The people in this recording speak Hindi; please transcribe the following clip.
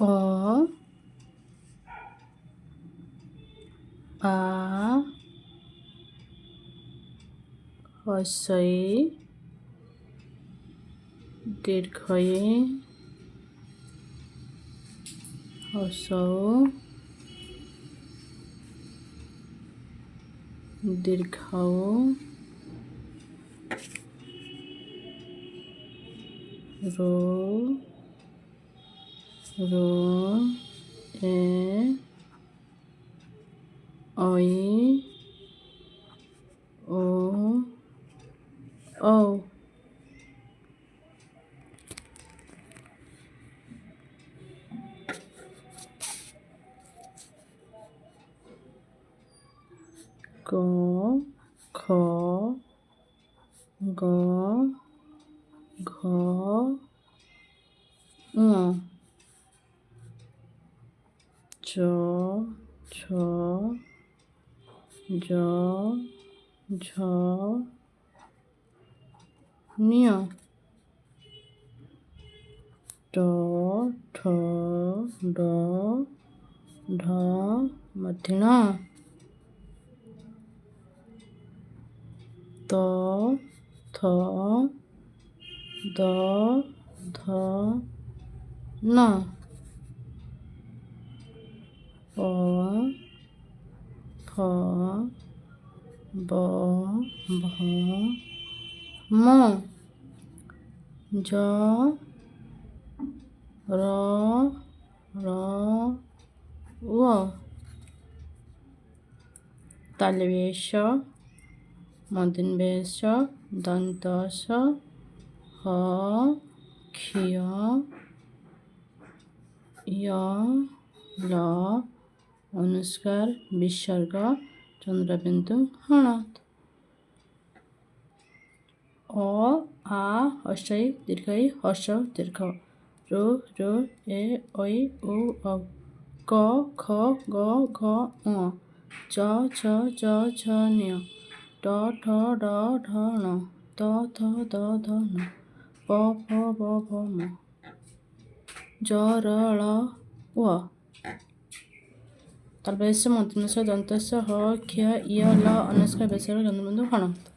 अ आ हसई दीर्घई हसौ दीर्घौ रो रो ए ओई ओ औ ग ख ग घ ङ च छ ज झ ञ ट ठ ड ढ मध्यण त थ द ध न प फ ब भ म ज र र व तालव्यश मूर्धन्यश दन्तस ह क्ष य ल अनुस्कार विसर्ग चंद्रबिंदु हणत अ आ हसई दीर्घई हसौ दीर्घ रो रो ए ओई ओ औ क ख ग घ ङ च छ ज झ ञ ट ठ ड ढ ण त थ द ध न प फ ब भ म ज र ळ व तालव्यश मूर्धन्यश दन्तस ह क्ष य ल अनुस्कार विसर्ग चंद्रबिंदु हणत।